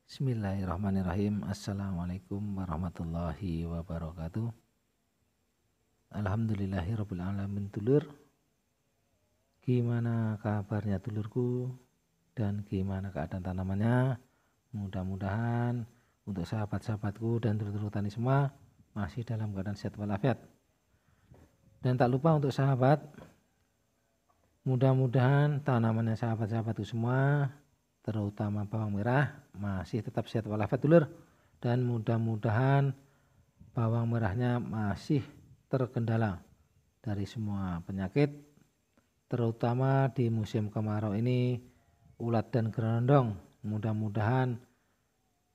Bismillahirrahmanirrahim. Assalamualaikum warahmatullahi wabarakatuh. Alhamdulillahirabbil alamin. Dulur, gimana kabarnya dulurku dan gimana keadaan tanamannya? Mudah-mudahan untuk sahabat-sahabatku dan dulur-dulur tani semua masih dalam keadaan sehat walafiat. Dan tak lupa untuk sahabat, mudah-mudahan tanamannya sahabat-sahabatku semua, terutama bawang merah, masih tetap sehat walafiat dulur, dan mudah-mudahan bawang merahnya masih terkendala dari semua penyakit, terutama di musim kemarau ini, ulat dan gerondong. Mudah-mudahan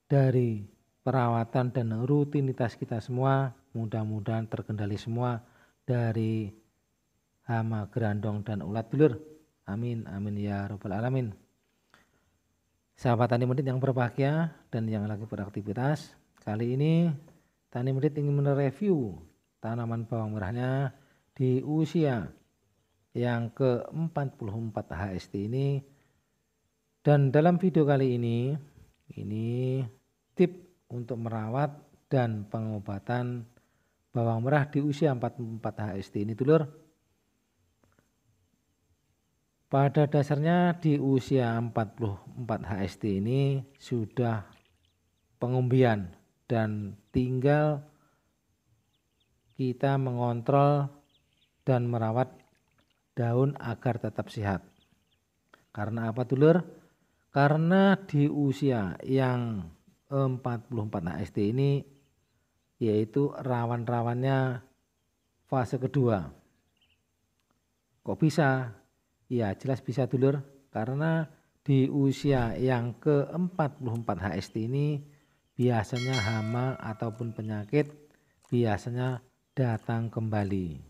dari perawatan dan rutinitas kita semua, mudah-mudahan terkendali semua dari hama gerondong dan ulat dulur. Amin amin ya rabbal alamin. Sahabat Tani Medit yang berbahagia dan yang lagi beraktivitas, kali ini Tani Medit ingin mereview tanaman bawang merahnya di usia yang ke-44 HST ini. Dan dalam video kali ini tip untuk merawat dan pengobatan bawang merah di usia 44 HST ini dulur. Pada dasarnya di usia 44 HST ini sudah pengumbian dan tinggal kita mengontrol dan merawat daun agar tetap sehat. Karena apa dulur? Karena di usia yang 44 HST ini yaitu rawan-rawannya fase kedua. Kok bisa? Ya jelas bisa dulur, karena di usia yang ke-44 HST ini biasanya hama ataupun penyakit biasanya datang kembali.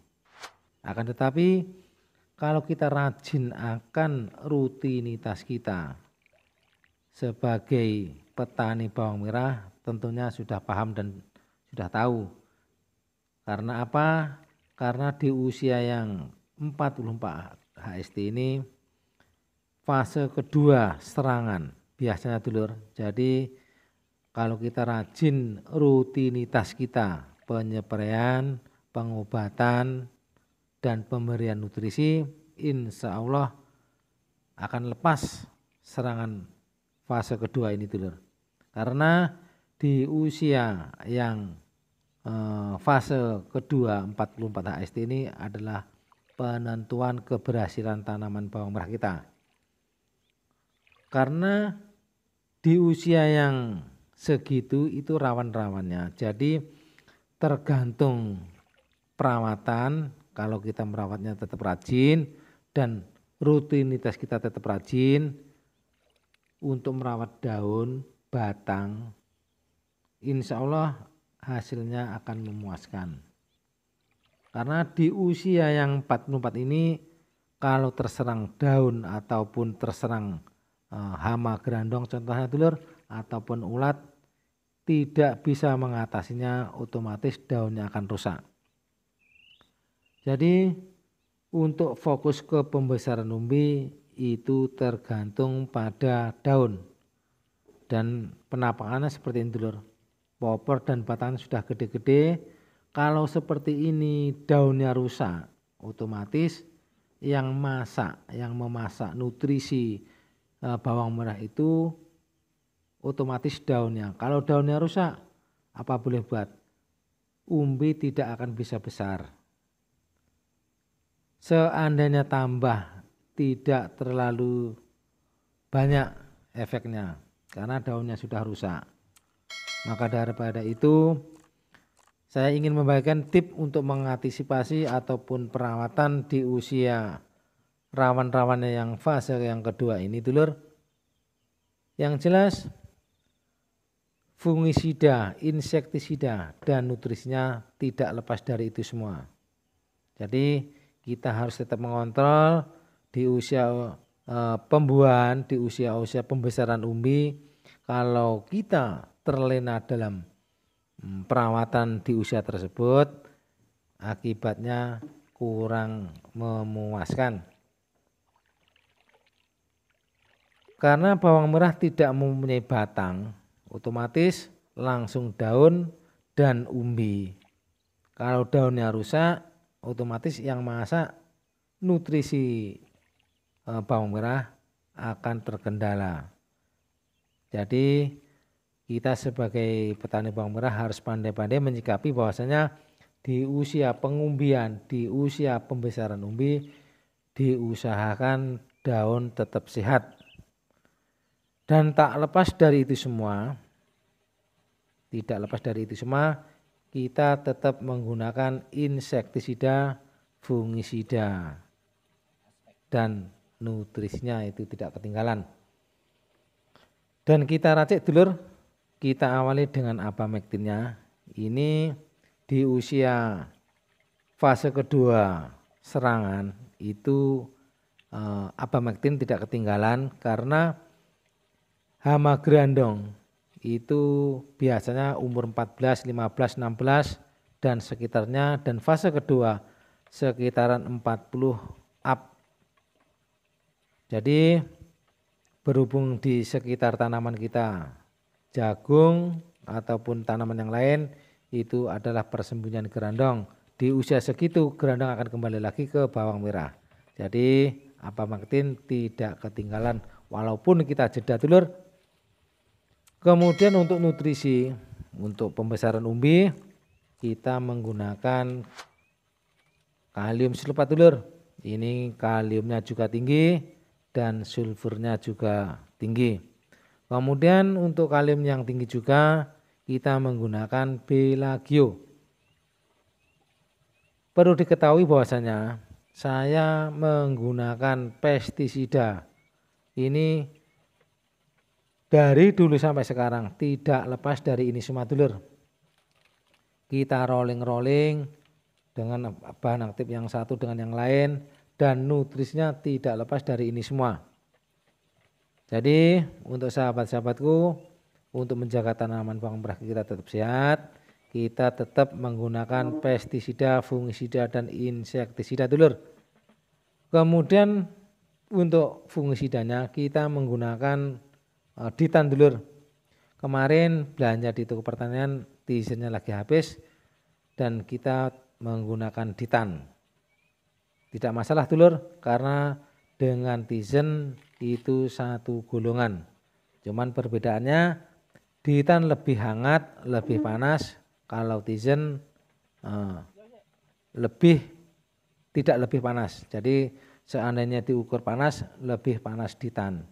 Akan tetapi kalau kita rajin akan rutinitas kita sebagai petani bawang merah, tentunya sudah paham dan sudah tahu. Karena apa? Karena di usia yang 44 HST ini fase kedua serangan biasanya dulur. Jadi kalau kita rajin rutinitas kita, penyepraian, pengobatan dan pemberian nutrisi, insya Allah akan lepas serangan fase kedua ini dulur. Karena di usia yang fase kedua 44 HST ini adalah penentuan keberhasilan tanaman bawang merah kita. Karena di usia yang segitu itu rawan-rawannya. Jadi tergantung perawatan, kalau kita merawatnya tetap rajin dan rutinitas kita tetap rajin untuk merawat daun, batang, insya Allah hasilnya akan memuaskan. Karena di usia yang 44 ini kalau terserang daun ataupun terserang hama gerondong contohnya dulur ataupun ulat, tidak bisa mengatasinya, otomatis daunnya akan rusak. Jadi untuk fokus ke pembesaran umbi itu tergantung pada daun dan penampakannya seperti ini dulur. Popor dan batang sudah gede-gede. Kalau seperti ini daunnya rusak, otomatis yang memasak nutrisi bawang merah itu otomatis daunnya. Kalau daunnya rusak, apa boleh buat? Umbi tidak akan bisa besar. Seandainya tambah tidak terlalu banyak efeknya karena daunnya sudah rusak. Maka daripada itu saya ingin membagikan tip untuk mengantisipasi ataupun perawatan di usia rawan-rawannya yang fase yang kedua ini dulur. Yang jelas fungisida, insektisida dan nutrisinya tidak lepas dari itu semua. Jadi kita harus tetap mengontrol di usia pembuahan, di usia pembesaran umbi. Kalau kita terlena dalam perawatan di usia tersebut, akibatnya kurang memuaskan. Karena bawang merah tidak mempunyai batang, otomatis langsung daun dan umbi. Kalau daunnya rusak, otomatis yang masak nutrisi bawang merah akan terkendala. Jadi kita sebagai petani bawang merah harus pandai-pandai menyikapi bahwasanya di usia pengumbian, di usia pembesaran umbi, diusahakan daun tetap sehat. Dan tak lepas dari itu semua, tidak lepas dari itu semua, kita tetap menggunakan insektisida, fungisida, dan nutrisinya itu tidak ketinggalan. Dan kita racik dulur, kita awali dengan abamectinnya. Ini di usia fase kedua serangan itu abamectin tidak ketinggalan karena hama gerandong itu biasanya umur 14, 15, 16 dan sekitarnya, dan fase kedua sekitaran 40 up. Jadi berhubung di sekitar tanaman kita jagung ataupun tanaman yang lain itu adalah persembunyian gerandong. Di usia segitu gerandong akan kembali lagi ke bawang merah. Jadi abamectin tidak ketinggalan walaupun kita jeda dulur. Kemudian untuk nutrisi, untuk pembesaran umbi kita menggunakan kalium sulfat dulur. Ini kaliumnya juga tinggi dan sulfurnya juga tinggi. Kemudian untuk kalium yang tinggi juga kita menggunakan Belagio. Perlu diketahui bahwasanya saya menggunakan pestisida ini dari dulu sampai sekarang tidak lepas dari ini semua dulur. Kita rolling-rolling dengan bahan aktif yang satu dengan yang lain dan nutrisinya tidak lepas dari ini semua. Jadi untuk sahabat-sahabatku, untuk menjaga tanaman bawang merah kita tetap sehat, kita tetap menggunakan pestisida, fungisida, dan insektisida dulur. Kemudian untuk fungisidanya kita menggunakan ditan dulur. Kemarin belanja di toko pertanian, tizennya lagi habis dan kita menggunakan ditan. Tidak masalah dulur, karena dengan tizen itu satu golongan. Cuman perbedaannya ditan lebih hangat, lebih panas. Kalau tizen tidak lebih panas. Jadi seandainya diukur panas, lebih panas ditan.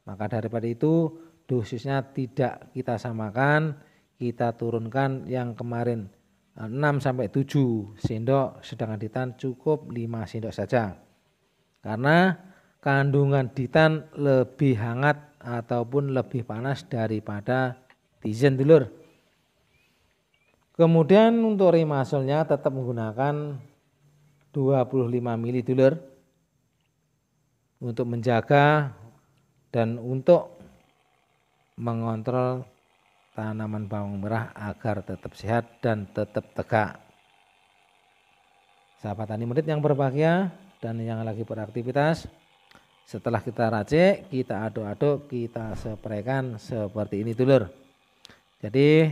Maka daripada itu dosisnya tidak kita samakan, kita turunkan yang kemarin 6-7 sendok, sedangkan ditan cukup 5 sendok saja. Karena kandungan ditan lebih hangat ataupun lebih panas daripada tizen dulur. Kemudian untuk rimasolnya tetap menggunakan 25 ml dulur untuk menjaga dan untuk mengontrol tanaman bawang merah agar tetap sehat dan tetap tegak. Sahabat tani murid yang berbahagia dan yang lagi beraktivitas, setelah kita racik, kita aduk-aduk, kita spraykan seperti ini dulur. Jadi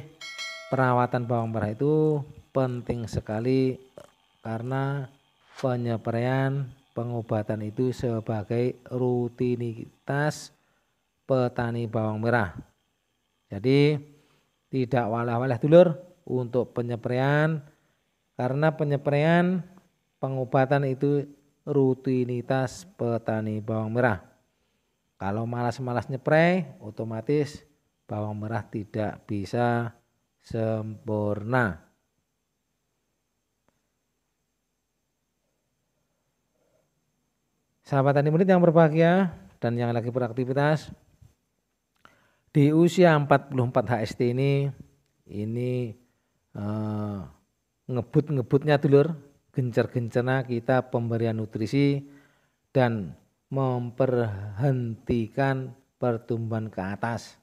perawatan bawang merah itu penting sekali karena penyepraian, pengobatan itu sebagai rutinitas petani bawang merah. Jadi tidak walah-walah dulur untuk penyepraian, karena penyepraian pengobatan itu rutinitas petani bawang merah. Kalau malas-malas nyepray, otomatis bawang merah tidak bisa sempurna. Sahabat tani murid yang berbahagia dan yang lagi beraktivitas, di usia 44 HST ini ngebut-ngebutnya dulur, gencar-gencarnya kita pemberian nutrisi dan memperhentikan pertumbuhan ke atas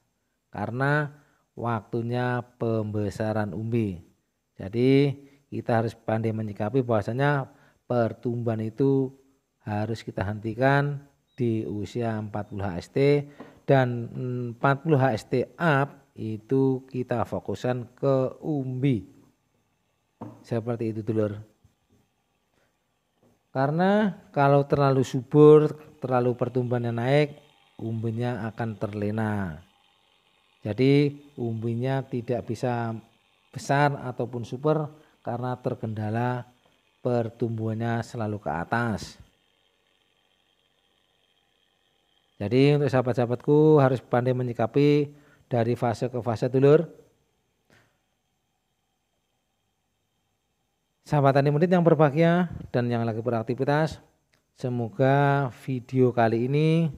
karena waktunya pembesaran umbi. Jadi kita harus pandai menyikapi bahwasanya pertumbuhan itu harus kita hentikan di usia 40 HST dan 40 HST up itu kita fokuskan ke umbi. Seperti itu dulur. Karena kalau terlalu subur, terlalu pertumbuhannya naik, umbinya akan terlena. Jadi umbinya tidak bisa besar ataupun subur karena terkendala pertumbuhannya selalu ke atas. Jadi untuk sahabat-sahabatku harus pandai menyikapi dari fase ke fase dulur. Sahabat tani murid yang berbahagia dan yang lagi beraktivitas, semoga video kali ini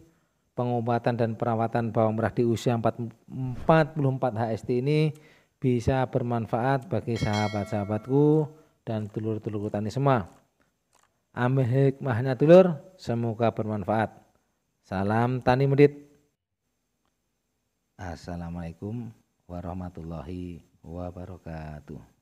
pengobatan dan perawatan bawang merah di usia 44 HST ini bisa bermanfaat bagi sahabat-sahabatku dan dulur-dulurku tani semua. Amin hikmahnya dulur, semoga bermanfaat. Salam tani murid. Assalamualaikum warahmatullahi wabarakatuh.